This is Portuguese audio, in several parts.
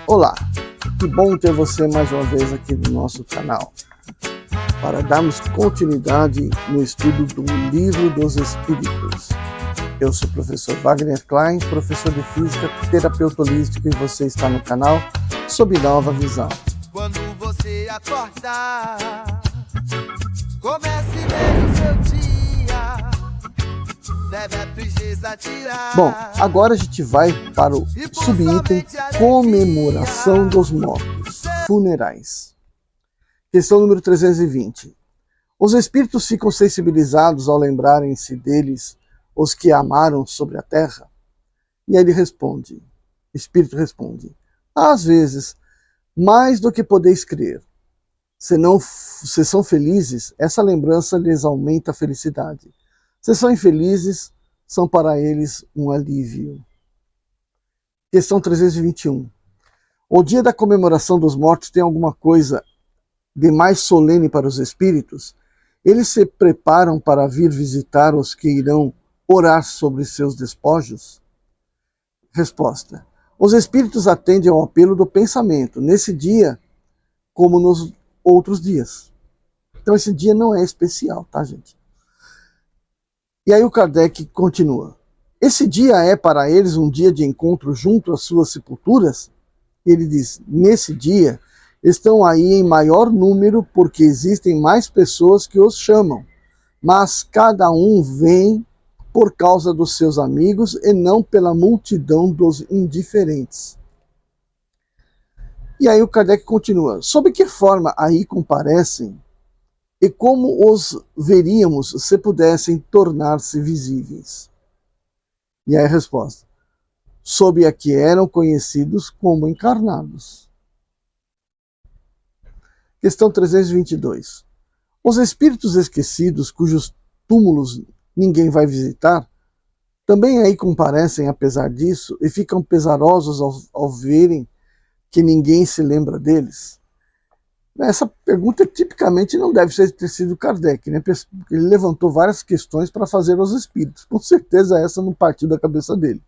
Olá, que bom ter você mais uma vez aqui no nosso canal, para darmos continuidade no estudo do Livro dos Espíritos. Eu sou o professor Wagner Klein, professor de Física, terapeuta holístico, e você está no canal Sob Nova Visão. Quando você acordar, comece bem o seu dia, deve a tristeza tirar. Bom, agora a gente vai para o subitem Comemoração dos Mortos, Funerais. Questão número 320. Os espíritos ficam sensibilizados ao lembrarem-se deles os que amaram sobre a terra? E aí ele responde, o espírito responde, às vezes, mais do que podeis crer. Se são felizes, essa lembrança lhes aumenta a felicidade. Se são infelizes, são para eles um alívio. Questão 321. O dia da comemoração dos mortos tem alguma coisa de mais solene para os espíritos? Eles se preparam para vir visitar os que irão orar sobre seus despojos? Resposta. Os espíritos atendem ao apelo do pensamento, nesse dia como nos outros dias. Então esse dia não é especial, tá, gente? E aí o Kardec continua. Esse dia é para eles um dia de encontro junto às suas sepulturas? Ele diz, nesse dia estão aí em maior número porque existem mais pessoas que os chamam, mas cada um vem por causa dos seus amigos e não pela multidão dos indiferentes. E aí o Kardec continua, sob que forma aí comparecem e como os veríamos se pudessem tornar-se visíveis? E aí a resposta, sob a que eram conhecidos como encarnados. Questão 322. Os espíritos esquecidos, cujos túmulos ninguém vai visitar, também aí comparecem apesar disso e ficam pesarosos ao verem que ninguém se lembra deles? Essa pergunta tipicamente não deve ter sido Kardec, né? Ele levantou várias questões para fazer aos espíritos. Com certeza essa não partiu da cabeça dele.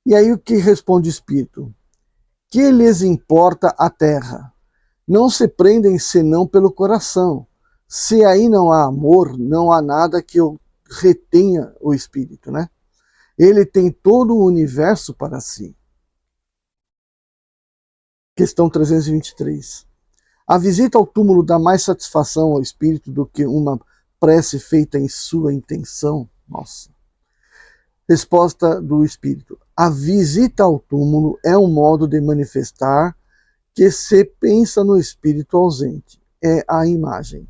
E aí o que responde o espírito? Que lhes importa a terra? Não se prendem senão pelo coração. Se aí não há amor, não há nada que eu retenha o espírito, né? Ele tem todo o universo para si. Questão 323. A visita ao túmulo dá mais satisfação ao espírito do que uma prece feita em sua intenção? Nossa. Resposta do espírito. A visita ao túmulo é um modo de manifestar que se pensa no espírito ausente. É a imagem.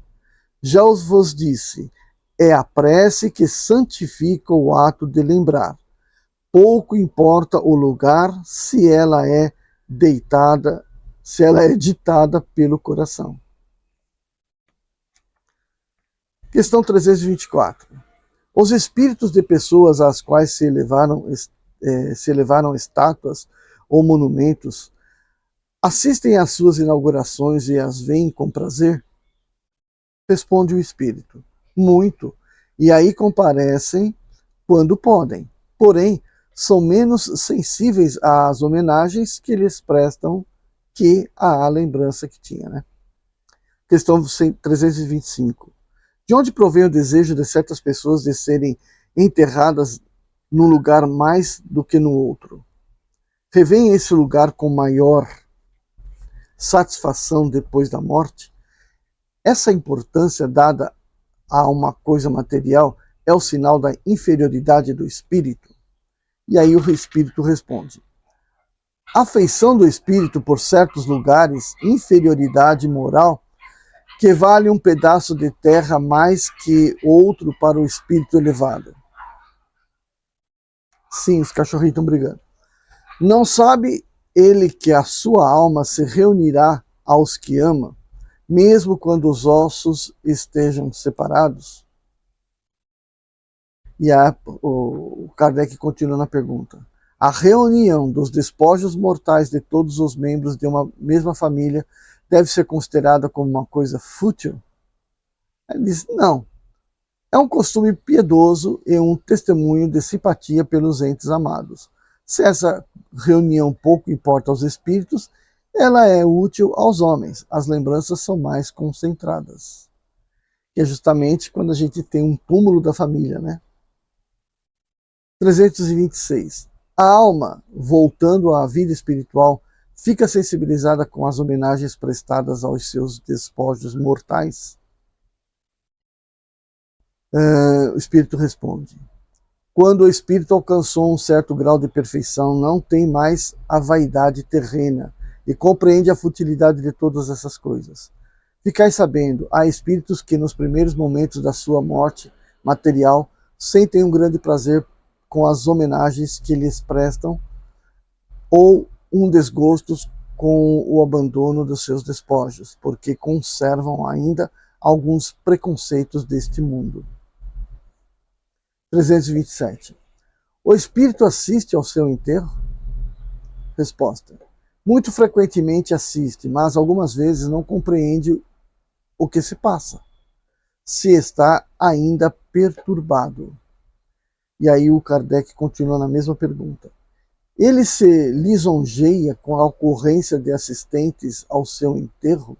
Já vos disse, é a prece que santifica o ato de lembrar. Pouco importa o lugar se ela é ditada pelo coração. Questão 324. Os espíritos de pessoas às quais se elevaram estátuas ou monumentos assistem às suas inaugurações e as veem com prazer? Responde o espírito. Muito. E aí comparecem quando podem. Porém, são menos sensíveis às homenagens que lhes prestam que à lembrança que tinha, né? Questão 325. De onde provém o desejo de certas pessoas de serem enterradas num lugar mais do que no outro? Revêem esse lugar com maior satisfação depois da morte? Essa importância dada a uma coisa material é o sinal da inferioridade do espírito? E aí o espírito responde. A afeição do espírito por certos lugares, inferioridade moral, que vale um pedaço de terra mais que outro para o espírito elevado. Sim, os cachorrinhos estão brigando. Não sabe ele que a sua alma se reunirá aos que ama, mesmo quando os ossos estejam separados? E o Kardec continua na pergunta. A reunião dos despojos mortais de todos os membros de uma mesma família deve ser considerada como uma coisa fútil? Ele diz, não. É um costume piedoso e um testemunho de simpatia pelos entes amados. Se essa reunião pouco importa aos espíritos, ela é útil aos homens. As lembranças são mais concentradas. Que é justamente quando a gente tem um túmulo da família, né? 326. A alma, voltando à vida espiritual, fica sensibilizada com as homenagens prestadas aos seus despojos mortais? O espírito responde: quando o espírito alcançou um certo grau de perfeição, não tem mais a vaidade terrena e compreende a futilidade de todas essas coisas. Ficai sabendo, há espíritos que nos primeiros momentos da sua morte material sentem um grande prazer com as homenagens que lhes prestam ou um desgosto com o abandono dos seus despojos, porque conservam ainda alguns preconceitos deste mundo. 327. O espírito assiste ao seu enterro? Resposta: muito frequentemente assiste, mas algumas vezes não compreende o que se passa, se está ainda perturbado. E aí o Kardec continua na mesma pergunta. Ele se lisonjeia com a ocorrência de assistentes ao seu enterro?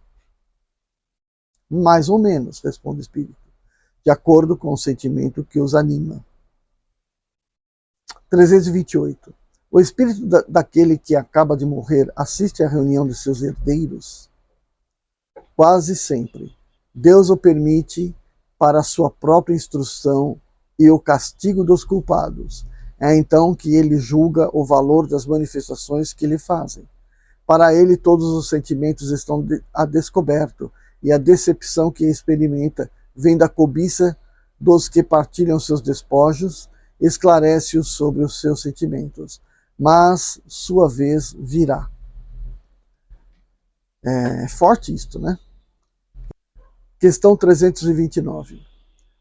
Mais ou menos, responde o espírito, de acordo com o sentimento que os anima. 328. O espírito daquele que acaba de morrer assiste à reunião de seus herdeiros? Quase sempre. Deus o permite para a sua própria instrução e o castigo dos culpados. É então que ele julga o valor das manifestações que lhe fazem. Para ele, todos os sentimentos estão a descoberto, e a decepção que experimenta vem da cobiça dos que partilham seus despojos, esclarece-os sobre os seus sentimentos. Mas sua vez virá. É forte isto, né? Questão 329.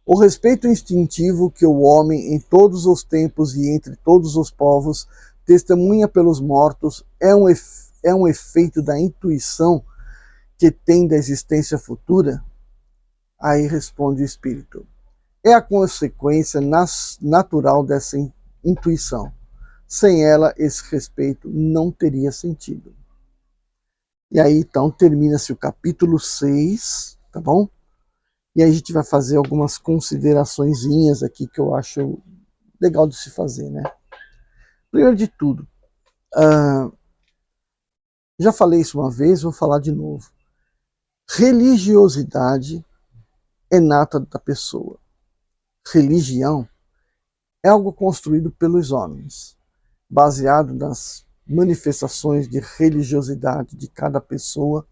O respeito instintivo que o homem, em todos os tempos e entre todos os povos, testemunha pelos mortos é um efeito da intuição que tem da existência futura? Aí responde o espírito: é a consequência natural dessa intuição. Sem ela, esse respeito não teria sentido. E aí, então, termina-se o capítulo 6, tá bom? E aí a gente vai fazer algumas consideraçõezinhas aqui que eu acho legal de se fazer, né? Primeiro de tudo, já falei isso uma vez, vou falar de novo. Religiosidade é nata da pessoa. Religião é algo construído pelos homens, baseado nas manifestações de religiosidade de cada pessoa,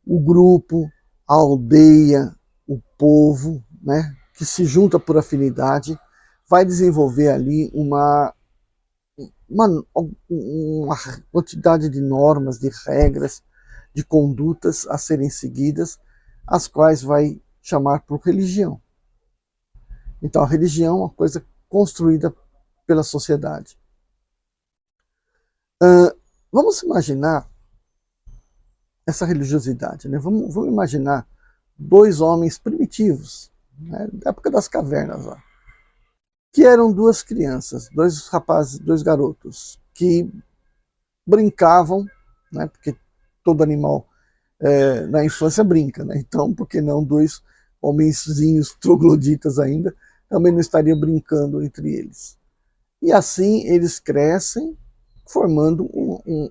o grupo, a aldeia, o povo, né, que se junta por afinidade, vai desenvolver ali uma quantidade de normas, de regras, de condutas a serem seguidas, as quais vai chamar por religião. Então a religião é uma coisa construída pela sociedade. Vamos imaginar essa religiosidade, né? Vamos imaginar dois homens primitivos, né, da época das cavernas, ó, que eram duas crianças, dois rapazes, dois garotos, que brincavam, né, porque todo animal na infância brinca, né? Então, por que não dois homenzinhos trogloditas ainda também não estariam brincando entre eles? E assim eles crescem, formando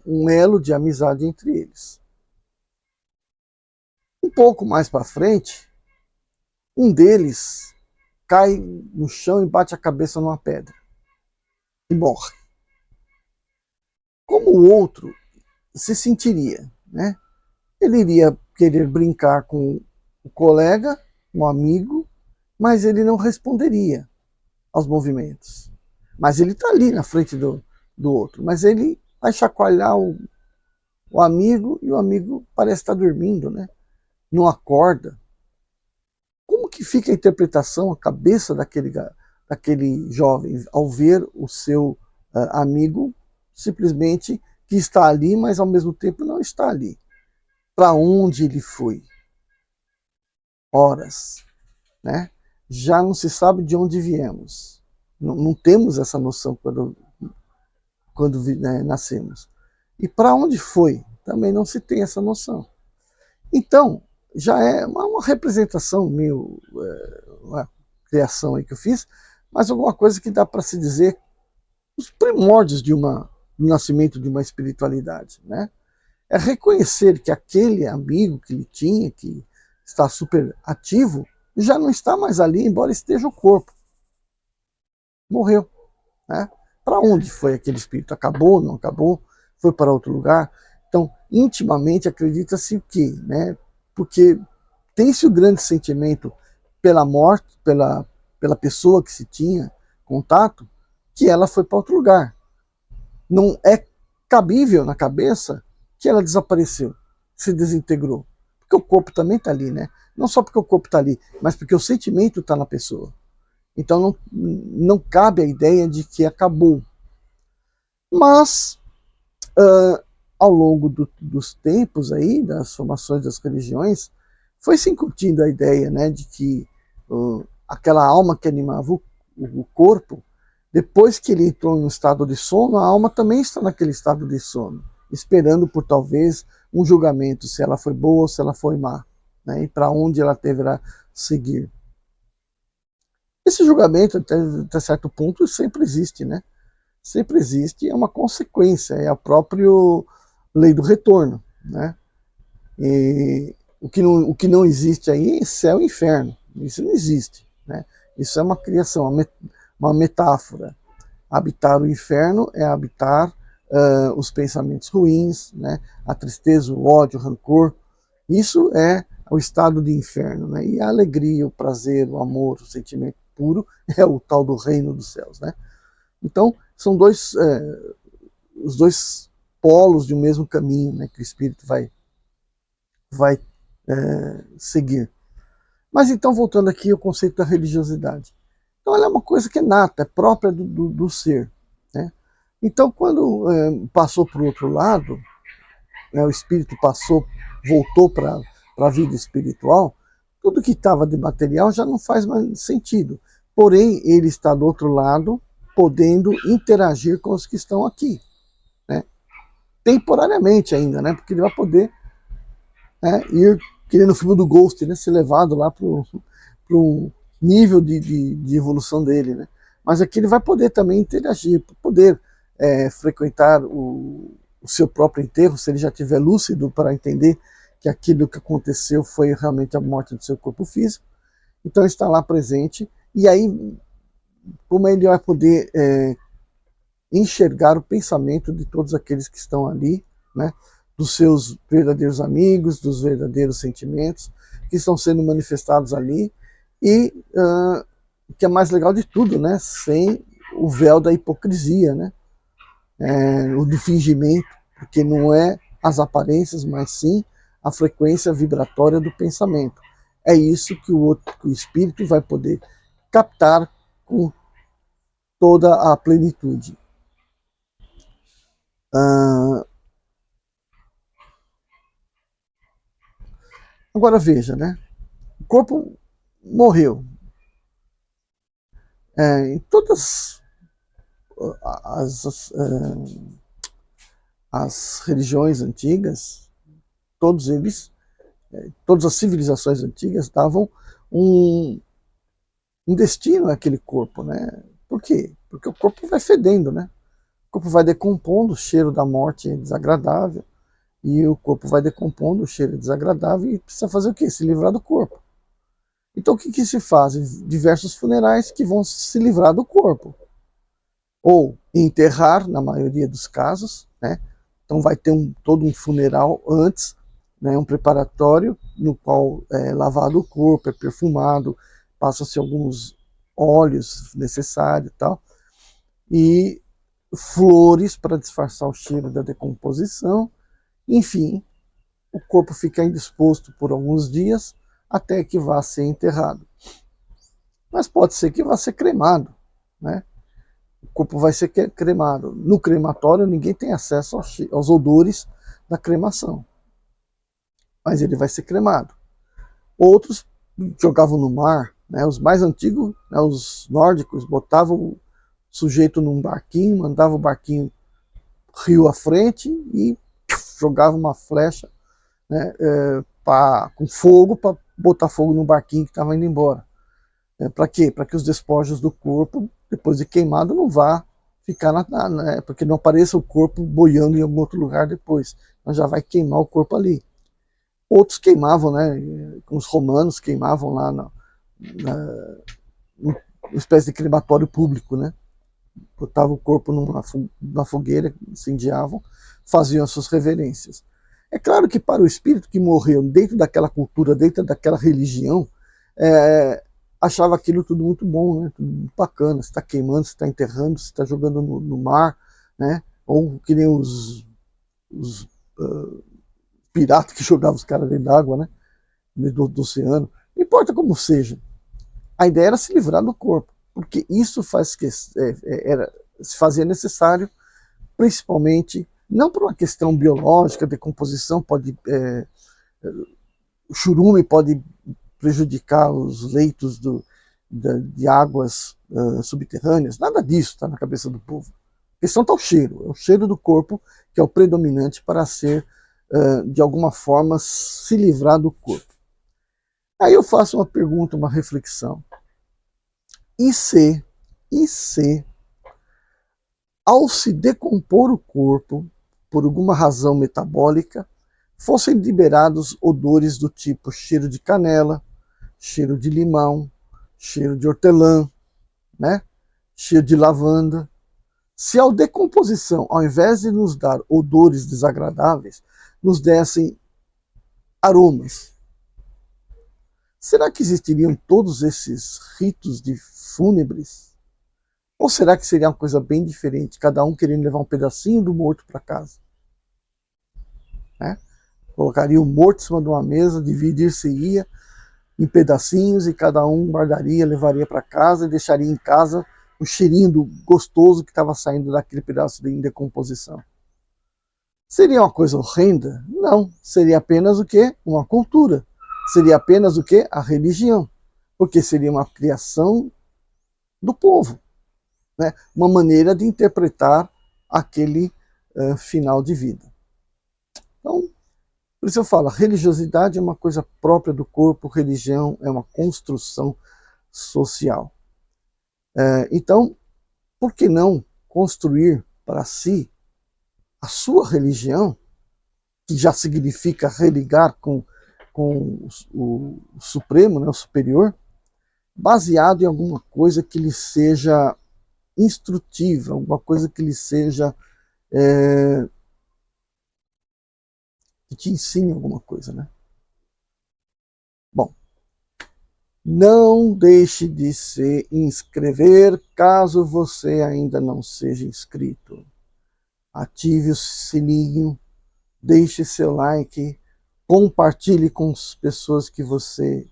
um elo de amizade entre eles. Um pouco mais para frente, um deles cai no chão e bate a cabeça numa pedra e morre. Como o outro se sentiria, né? Ele iria querer brincar com o colega, um amigo, mas ele não responderia aos movimentos. Mas ele está ali na frente do outro, mas ele vai chacoalhar o amigo e o amigo parece estar dormindo, né? Não acorda. Como que fica a interpretação, a cabeça daquele jovem ao ver o seu amigo simplesmente que está ali, mas ao mesmo tempo não está ali? Para onde ele foi? Horas, né? Já não se sabe de onde viemos. Não temos essa noção quando quando nascemos. E para onde foi? Também não se tem essa noção. Então, já é uma representação meio, uma criação aí que eu fiz, mas alguma coisa que dá para se dizer os primórdios do nascimento de uma espiritualidade, né? É reconhecer que aquele amigo que ele tinha, que está super ativo, já não está mais ali, embora esteja o corpo. Morreu, né? Para onde foi aquele espírito? Acabou, não acabou? Foi para outro lugar? Então, intimamente acredita-se o quê, né? Porque tem-se o grande sentimento pela morte, pela pessoa que se tinha contato, que ela foi para outro lugar. Não é cabível na cabeça que ela desapareceu, se desintegrou. Porque o corpo também está ali, né? Não só porque o corpo está ali, mas porque o sentimento está na pessoa. Então não cabe a ideia de que acabou. Mas, ao longo dos tempos aí, das formações das religiões, foi se incutindo a ideia, né, de que aquela alma que animava o corpo, depois que ele entrou em um estado de sono, a alma também está naquele estado de sono, esperando por talvez um julgamento, se ela foi boa ou se ela foi má, né, e para onde ela deverá seguir. Esse julgamento, até certo ponto, sempre existe, né? Sempre existe, é uma consequência, é a própria lei do retorno, né? E o que não existe aí é céu e inferno, isso não existe, né? Isso é uma criação, uma metáfora. Habitar o inferno é habitar os pensamentos ruins, né? A tristeza, o ódio, o rancor, isso é o estado de inferno, né? E a alegria, o prazer, o amor, o sentimento puro é o tal do reino dos céus, né? Então, são os dois polos de um mesmo caminho, né, que o espírito vai seguir. Mas então, voltando aqui ao conceito da religiosidade. Então, ela é uma coisa que é nata, é própria do ser, né? Então, quando passou para o outro lado, né, o espírito voltou para a vida espiritual, tudo que estava de material já não faz mais sentido. Porém, ele está do outro lado, podendo interagir com os que estão aqui, né? Temporariamente ainda, né? Porque ele vai poder ir, que nem no filme do Ghost, né? Ser levado lá para um nível de evolução dele, né? Mas aqui ele vai poder também interagir, poder frequentar o seu próprio enterro, se ele já estiver lúcido para entender que aquilo que aconteceu foi realmente a morte do seu corpo físico. Então está lá presente, e aí como ele vai poder enxergar o pensamento de todos aqueles que estão ali, né, dos seus verdadeiros amigos, dos verdadeiros sentimentos que estão sendo manifestados ali, e o que é mais legal de tudo, né, sem o véu da hipocrisia, né, o do fingimento, porque não é as aparências, mas sim a frequência vibratória do pensamento. É isso que o espírito vai poder captar com toda a plenitude. Agora veja, né? O corpo morreu. Em todas as religiões antigas, todos eles, todas as civilizações antigas davam um destino àquele corpo, né? Por quê? Porque o corpo vai fedendo, né? O corpo vai decompondo, o cheiro da morte é desagradável, e o corpo vai decompondo, o cheiro é desagradável, e precisa fazer o quê? Se livrar do corpo. Então o que se faz? Diversos funerais que vão se livrar do corpo. Ou enterrar, na maioria dos casos, né? Então vai ter todo um funeral antes, né? Um preparatório no qual é lavado o corpo, é perfumado, passa-se alguns óleos necessários e tal, e flores para disfarçar o cheiro da decomposição. Enfim, o corpo fica indisposto por alguns dias até que vá ser enterrado. Mas pode ser que vá ser cremado, né? O corpo vai ser cremado. No crematório ninguém tem acesso aos odores da cremação, mas ele vai ser cremado. Outros jogavam no mar, né? Os mais antigos, né, os nórdicos, botavam o sujeito num barquinho, mandavam o barquinho rio à frente e jogava uma flecha, né, com fogo para botar fogo no barquinho que estava indo embora. Para quê? Para que os despojos do corpo, depois de queimado, não vá ficar porque não apareça o corpo boiando em algum outro lugar depois. Então já vai queimar o corpo ali. Outros queimavam, né? Os romanos queimavam lá numa espécie de crematório público, né? Botavam o corpo numa fogueira, incendiavam, faziam as suas reverências. É claro que para o espírito que morreu dentro daquela cultura, dentro daquela religião, achava aquilo tudo muito bom, né? Tudo muito bacana. Você está queimando, você está enterrando, você está jogando no mar, né? Ou que nem os piratas que jogavam os caras dentro d'água, né? Do oceano. Não importa como seja. A ideia era se livrar do corpo, porque isso se fazia necessário, principalmente, não por uma questão biológica, decomposição, o churume pode prejudicar os leitos de águas subterrâneas, nada disso está na cabeça do povo. A questão está o cheiro do corpo que é o predominante para ser, de alguma forma, se livrar do corpo. Aí eu faço uma pergunta, uma reflexão. E se, ao se decompor o corpo, por alguma razão metabólica, fossem liberados odores do tipo cheiro de canela, cheiro de limão, cheiro de hortelã, né? Cheiro de lavanda? Se a decomposição, ao invés de nos dar odores desagradáveis, nos dessem aromas, será que existiriam todos esses ritos de fúnebres? Ou será que seria uma coisa bem diferente, cada um querendo levar um pedacinho do morto para casa? Né? Colocaria o morto em cima de uma mesa, dividir-se-ia em pedacinhos e cada um guardaria, levaria para casa e deixaria em casa o cheirinho gostoso que estava saindo daquele pedaço de decomposição. Seria uma coisa horrenda? Não, seria apenas o quê? Uma cultura. Seria apenas o quê? A religião. Porque seria uma criação do povo, né? Uma maneira de interpretar aquele final de vida. Então, por isso eu falo, a religiosidade é uma coisa própria do corpo, religião é uma construção social. Então, por que não construir para si a sua religião, que já significa religar com o Supremo, né, o Superior, baseado em alguma coisa que lhe seja instrutiva, alguma coisa que lhe seja que te ensine alguma coisa, né? Bom, não deixe de se inscrever caso você ainda não seja inscrito. Ative o sininho, deixe seu like, compartilhe com as pessoas que você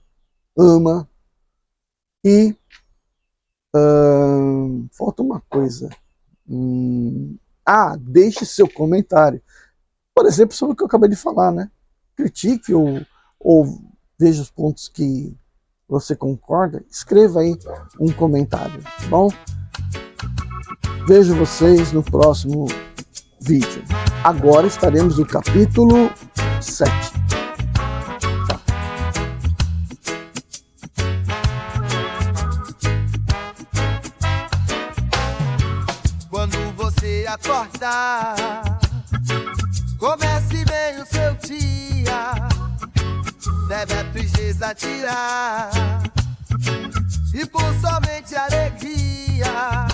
ama e falta uma coisa. Deixe seu comentário. Por exemplo, sobre o que eu acabei de falar, né? Critique ou veja os pontos que você concorda, escreva aí um comentário, tá bom? Vejo vocês no próximo vídeo. Agora estaremos no capítulo 7. Tchau. Quando você acordar, comece bem o seu dia, deve atirar e por somente alegria.